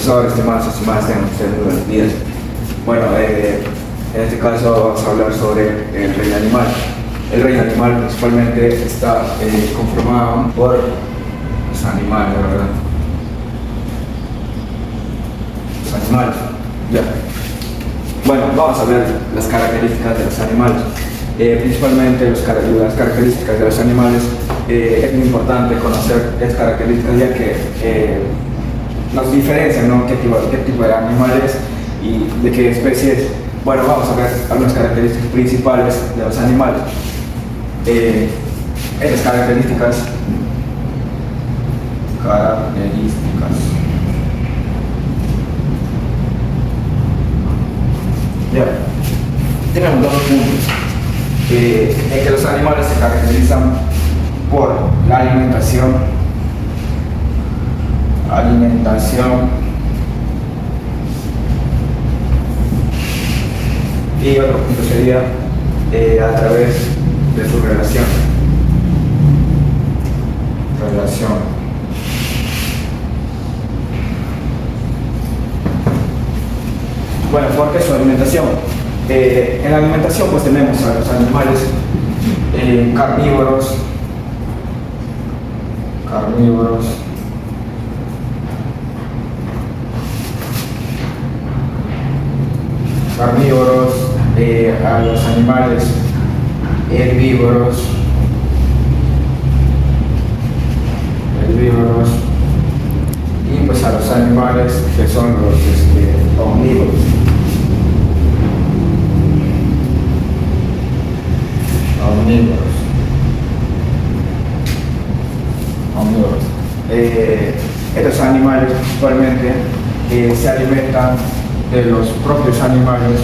profesor, estimados tengan ustedes muy buenos días. Bueno, en este caso vamos a hablar sobre el reino animal. El reino animal principalmente está conformado por los animales, ¿verdad? Los animales, ya. Bueno, vamos a ver las características de los animales. Principalmente las características de los animales. Es muy importante conocer estas características, ya que nos diferencian, ¿no? qué tipo de animales y de qué especies. Bueno, vamos a ver algunas características principales de los animales. Estas características. Ya. Tenemos dos puntos. En que los animales se caracterizan por la alimentación y otro punto sería a través de su relación. Bueno, ¿por qué su alimentación? En la alimentación pues tenemos a los animales carnívoros, a los animales herbívoros, y pues a los animales que son los omnívoros. Estos animales principalmente se alimentan de los propios animales,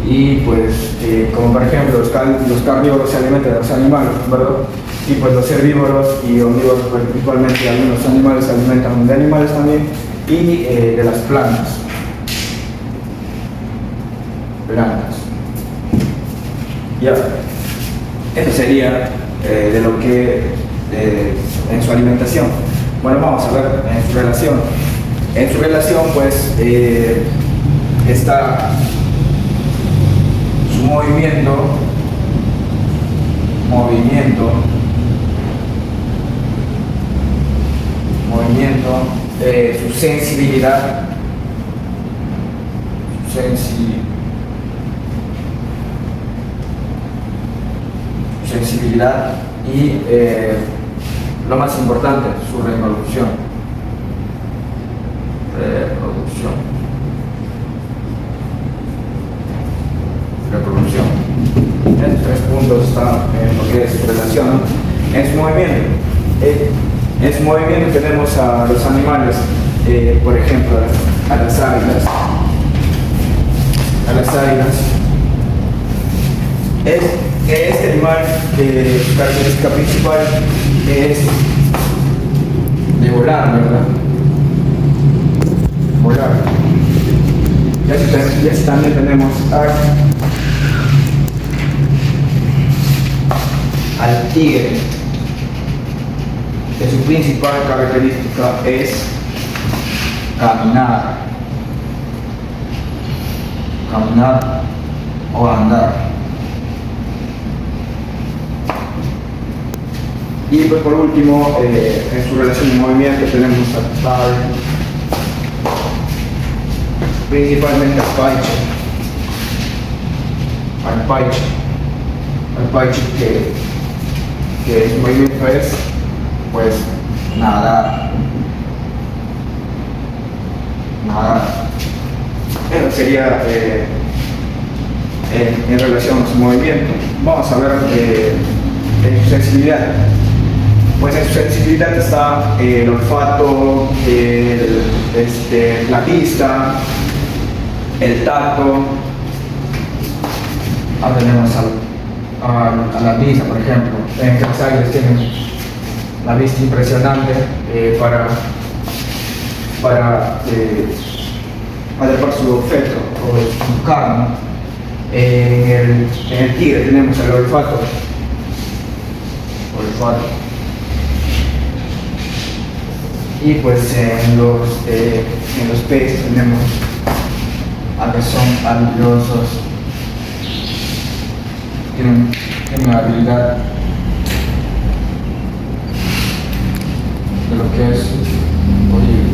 y pues como por ejemplo los carnívoros se alimentan de los animales, ¿verdad? Y pues los herbívoros y omnívoros, pues principalmente algunos animales se alimentan de animales también y de las plantas. Ya, eso sería de lo que en su alimentación. Bueno, vamos a ver en su relación. En su relación pues está su movimiento, su sensibilidad, y lo más importante, su reproducción. Estos tres puntos están en lo que es su relación, ¿no? En su movimiento. En su movimiento tenemos a los animales, por ejemplo, a las águilas. Este animal, su característica principal es de volar, ¿verdad? Ya también tenemos al tigre, que su principal característica es caminar o andar. Y pues por último, en su relación de movimiento tenemos principalmente al paiche, que su movimiento es pues nadar. Eso sería en relación a su movimiento. Vamos a ver en su sensibilidad. Pues en su sensibilidad está el olfato, la vista, el tacto. Ahora tenemos a la vista, por ejemplo, en que las águilas tienen la vista impresionante para atrapar su objeto o buscar, ¿no? En el tigre tenemos el olfato. Y pues en los peces tenemos a que son habilidosos, tienen una habilidad de lo que es horrible.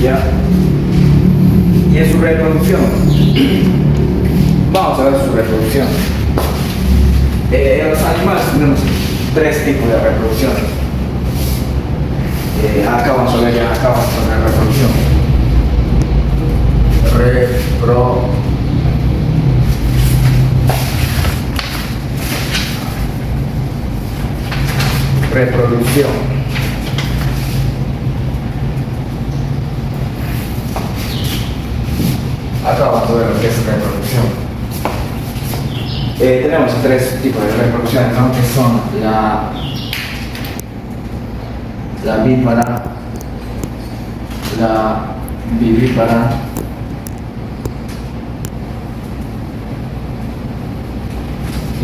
¿Ya? Y en su reproducción, vamos a ver su reproducción. En los animales tenemos tres tipos de reproducción. Acá vamos a ver ya, acá vamos a ver la reproducción. Reproducción. Acá vamos a ver lo que es reproducción. Tenemos tres tipos de reproducciones, ¿no? Que son la vípara, la vivípara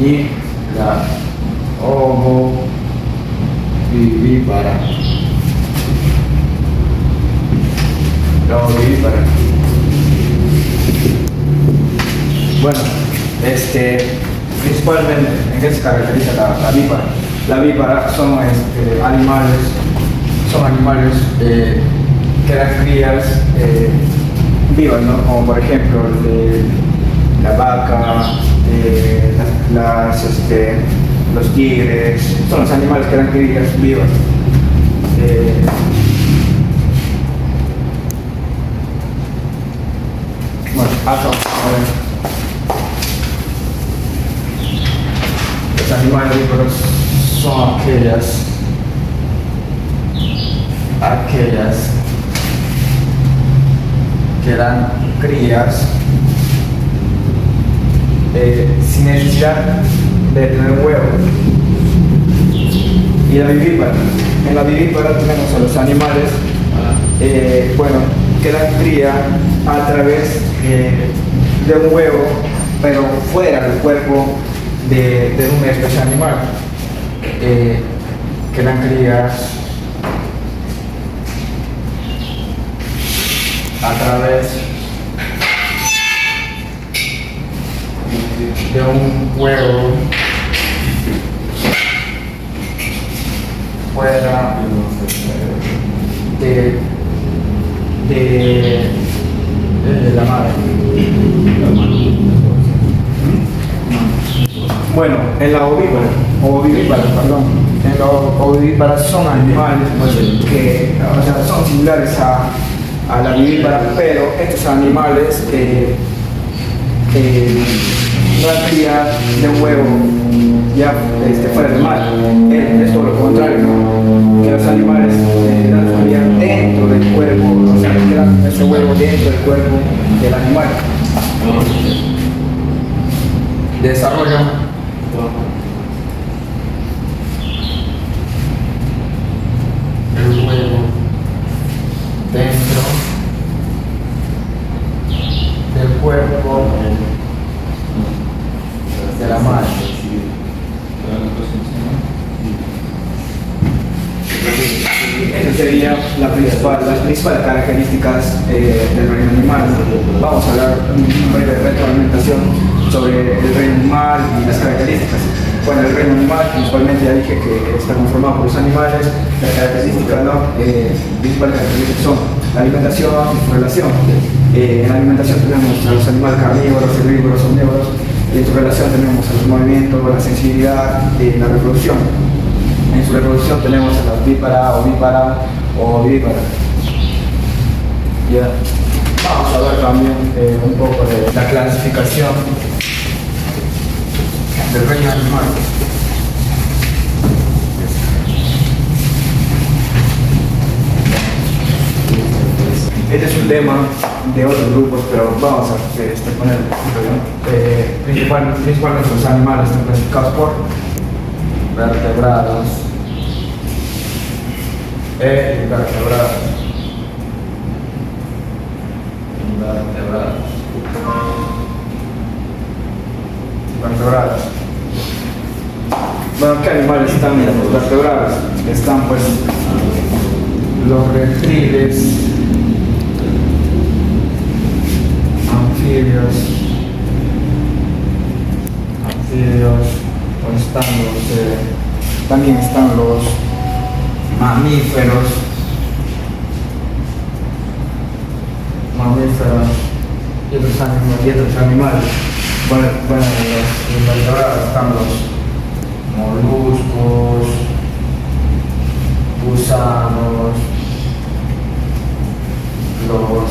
y la ovovivípara. La ovovivípara. Bueno, principalmente, ¿en qué se caracteriza la vípara? La vípara son animales que dan crías vivas, ¿no? Como por ejemplo la vaca, los tigres, son los animales que dan crías vivas. Bueno, acá vamos a ver. Los animales vívoros son aquellas que dan crías sin necesidad de tener un huevo. Y la vivípara. En la vivípara tenemos a los animales que dan cría a través de un huevo, pero fuera del cuerpo de una especie animal, que dan crías a través de un huevo fuera de la madre. Bueno, en la ovovivípara, en la ovovivípara son animales que, son similares a la vivípara, pero estos animales no dan cría de un huevo ya fuera del mar. Es todo lo contrario, ¿no? Que los animales dan su cría dentro del cuerpo, o sea, que dan ese huevo dentro del cuerpo del animal. Desarrollan el huevo dentro del cuerpo de la madre. Esas serían las principales características del reino animal. Vamos a hablar una breve retroalimentación sobre el reino animal y las características. Bueno, el reino animal, principalmente ya dije que está conformado por los animales. Las características, principales características son la alimentación y su relación. En la alimentación tenemos a los animales carnívoros, herbívoros, omnívoros, y en su relación tenemos a los movimientos, la sensibilidad y la reproducción. En su reproducción tenemos a la vípara, ovípara o vivípara. Ya. Vamos a ver también un poco de la clasificación del reino animal. Este es un tema de otros grupos, pero vamos a poner principalmente los animales están clasificados por vertebrados e invertebrados. Vertebrados. Bueno, ¿qué animales están en los vertebrados? Están pues los reptiles, anfibios, pues también están los mamíferos y otros animales. Bueno, en los vertebrados están los moluscos, gusanos, los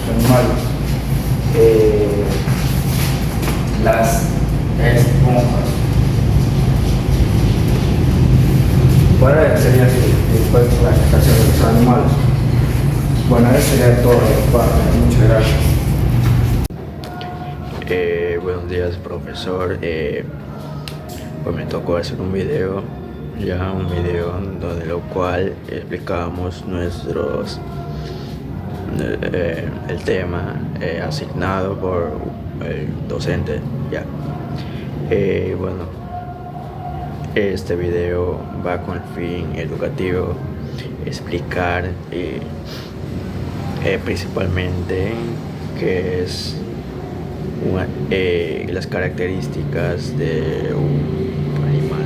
animales, las esponjas. Bueno, esa sería así, después la explicación de los animales. Bueno, eso sería todo de mi parte. Muchas gracias. Buenos días, profesor. Pues me tocó hacer un video donde lo cual explicábamos el tema asignado por el docente. Bueno, este video va con el fin educativo, explicar principalmente qué es las características de un animal.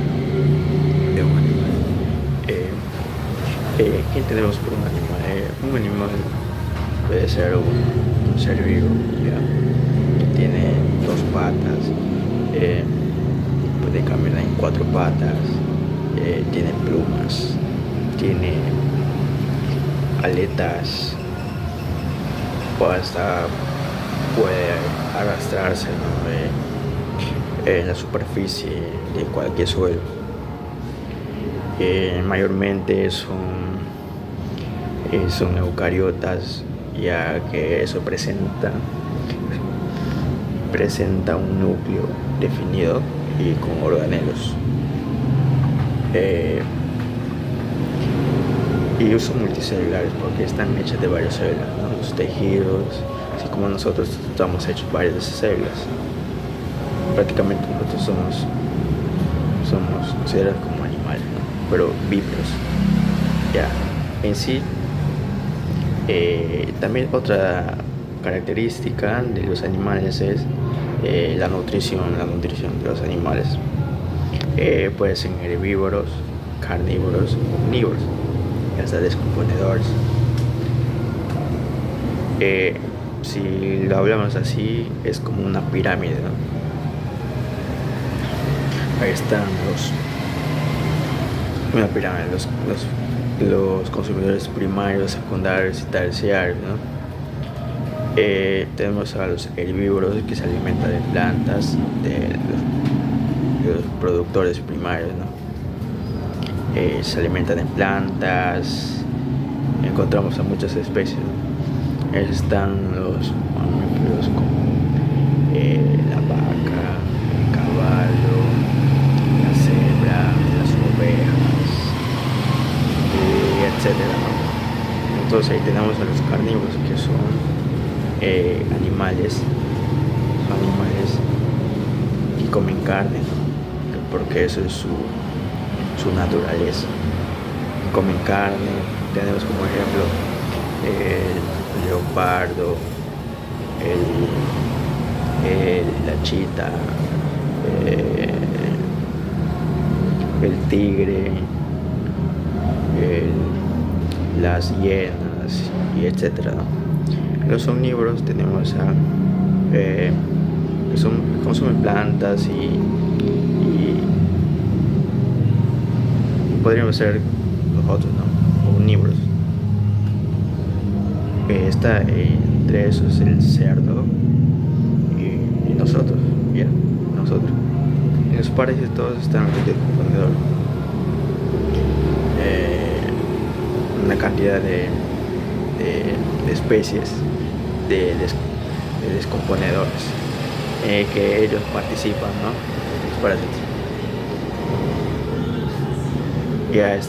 ¿Qué entendemos por un animal? Un animal puede ser un ser vivo, que tiene dos patas, puede caminar en cuatro patas, tiene plumas, tiene aletas, o hasta puede arrastrarse, ¿no? En la superficie de cualquier suelo. Mayormente son eucariotas, ya que eso presenta un núcleo definido y con organelos. Y son multicelulares porque están hechas de varias células, ¿no? Los tejidos, así como nosotros estamos hechos varias de esas células. Prácticamente nosotros somos considerados como animales, ¿no? Pero bípedos. En sí, también otra característica de los animales es la nutrición de los animales. Pueden ser herbívoros, carnívoros, omnívoros, y hasta descomponedores. Si lo hablamos así, es como una pirámide, ¿no? Ahí están una pirámide, los consumidores primarios, secundarios y terciarios, ¿no? Tenemos a los herbívoros, que se alimentan de plantas, de los productores primarios, ¿no? Se alimentan de plantas, encontramos a muchas especies, ¿no? Están los mamíferos como la vaca, el caballo, la cebra, las ovejas, etcétera, ¿no? Entonces ahí tenemos a los carnívoros, que son animales que comen carne, ¿no? Porque eso es su naturaleza. Comen carne. Tenemos como ejemplo el leopardo, la chita, el tigre, las hienas, y etcétera, ¿no? Los omnívoros tenemos que consumen plantas y podríamos ser los otros, ¿no? Omnívoros. Está entre esos el cerdo y nosotros, nosotros. En los países todos están en el descomponedor. Una cantidad de especies de descomponedores que ellos participan, ¿no? Los parásitos. Ya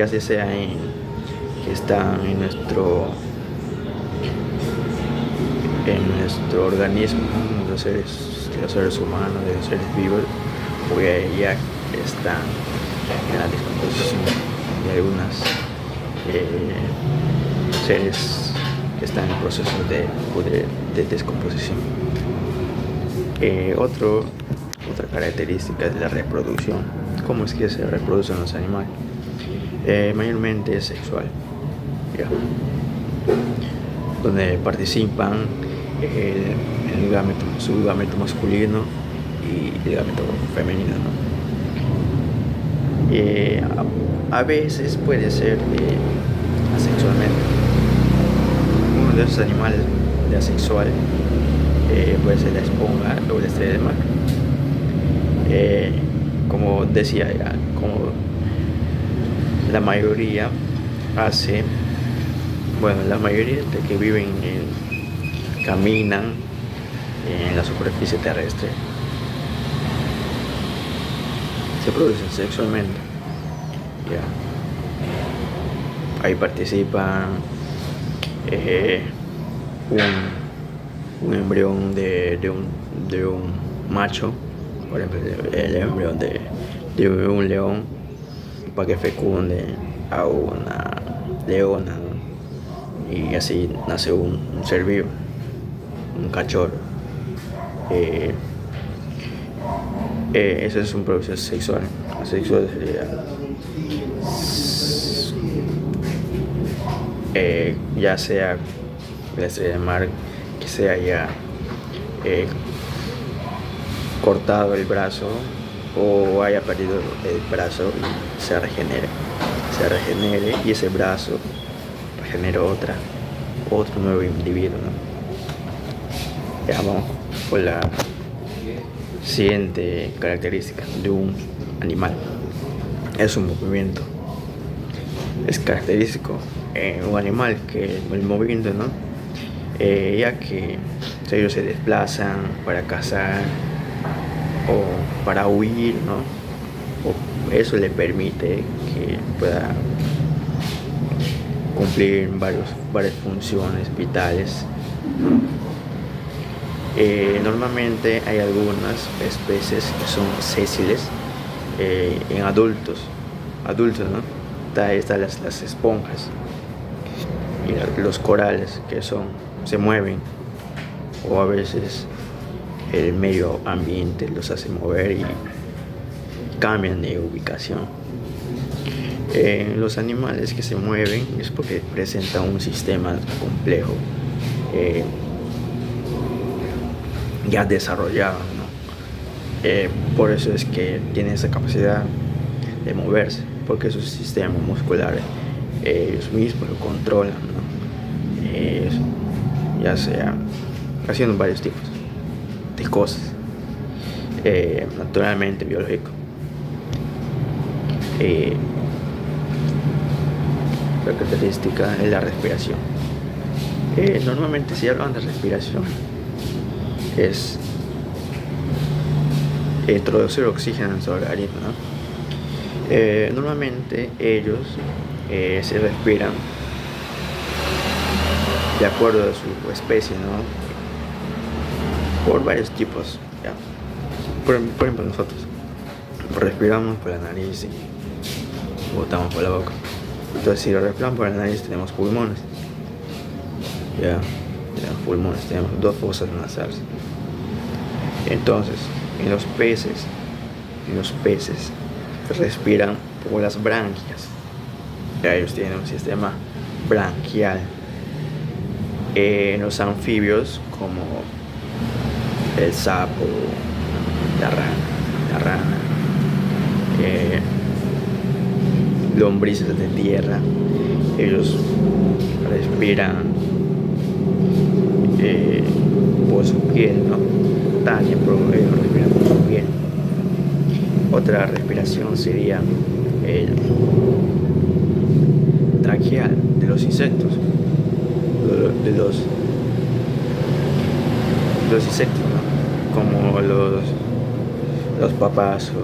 sea que están en nuestro organismo, ¿no? Los seres humanos, de los seres vivos, ya están en la descomposición de algunas seres que están en proceso de descomposición. Otra característica es la reproducción. ¿Cómo es que se reproducen los animales? Mayormente es sexual, ¿ya? Donde participan su gameto masculino y el gameto femenino, ¿no? A veces puede ser asexualmente. Uno de esos animales de asexual puede ser la esponja o la estrella de mar. Como decía ya, como la mayoría de que viven caminan en la superficie terrestre, se producen sexualmente, ya. Ahí participan un embrión de un macho, por ejemplo el embrión de un león, para que fecunde a una leona, ¿no? Y así nace un ser vivo, un cachorro. Eso es un proceso sexual. Asexual sería ya sea la estrella de mar que se haya cortado el brazo o haya perdido el brazo y se regenere y ese brazo regenera otro nuevo individuo, ¿no? Ya vamos por la siguiente característica de un animal. Es un movimiento. Es característico en un animal que el movimiento, ¿no? Ya que ellos se desplazan para cazar o para huir, ¿no? O eso le permite que pueda cumplir varias funciones vitales. Normalmente hay algunas especies que son sésiles en adultos, ¿no? Están las esponjas y los corales que se mueven, o a veces el medio ambiente los hace mover y cambian de ubicación. Los animales que se mueven es porque presentan un sistema complejo ya desarrollado, ¿no? Por eso es que tienen esa capacidad de moverse, porque sus sistemas musculares ellos mismos lo controlan, ¿no? Ya sea haciendo varios tipos de cosas, naturalmente biológico. La característica es la respiración. Normalmente, si hablan de respiración, es introducir oxígeno en su organismo, ¿no? Normalmente ellos se respiran de acuerdo a su especie, ¿no? Por varios tipos, ¿ya? Por ejemplo, nosotros respiramos por la nariz y botamos por la boca. Entonces, si lo respiramos por la nariz, tenemos pulmones, ¿ya? Tenemos pulmones, tenemos 2 fosas nasales. Entonces, en los peces respiran por las branquias. Ya ellos tienen un sistema branquial. En los anfibios, como el sapo, la rana, lombrices de tierra, ellos respiran por su piel, ¿no? También ellos respiran por su piel. Otra respiración sería el traqueal de los insectos, de los insectos, ¿no? Como los papazos,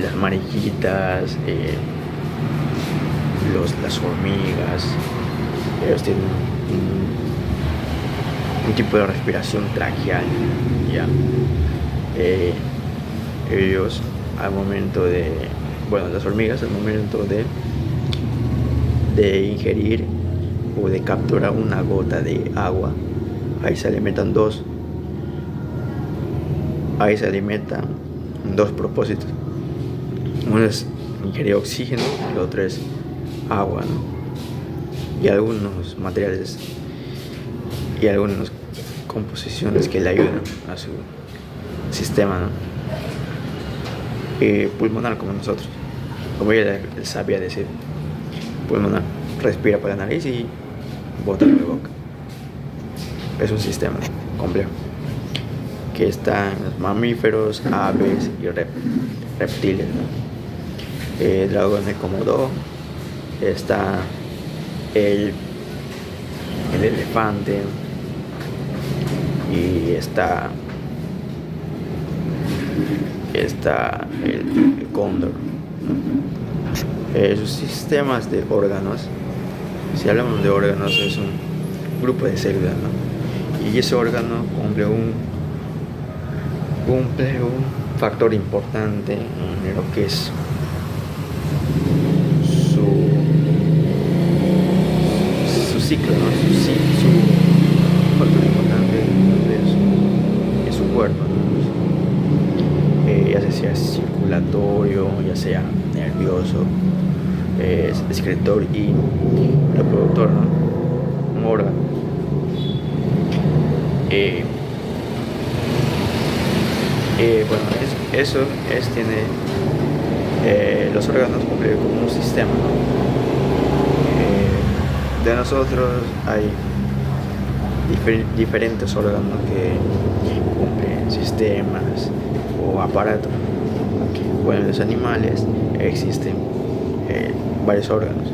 las mariquitas, las hormigas. Ellos tienen un tipo de respiración traqueal, ¿ya? Ellos al momento de, bueno, las hormigas al momento de ingerir o de capturar una gota de agua, ahí se alimentan dos propósitos. Uno es ingerir oxígeno, el otro es agua, ¿no? Y algunos materiales y algunas composiciones que le ayudan a su sistema, ¿no? Pulmonar, como nosotros, como ella sabía decir, pulmonar, respira por la nariz y bota por la boca. Es un sistema complejo que está en los mamíferos, aves y reptiles, ¿no? Dragón de Komodo, está el elefante y está el cóndor. Sus sistemas de órganos, si hablamos de órganos, es un grupo de células, ¿no? Y ese órgano cumple un factor importante en lo que es su ciclo, ¿no? Su factor importante es su cuerpo, ¿no? Ya sea circulatorio, ya sea nervioso, excretor y reproductor, ¿no? Un órgano. Bueno, tiene los órganos cumplen como un sistema, ¿no? De nosotros hay diferentes órganos que cumplen sistemas o aparatos. Bueno, en los animales existen varios órganos.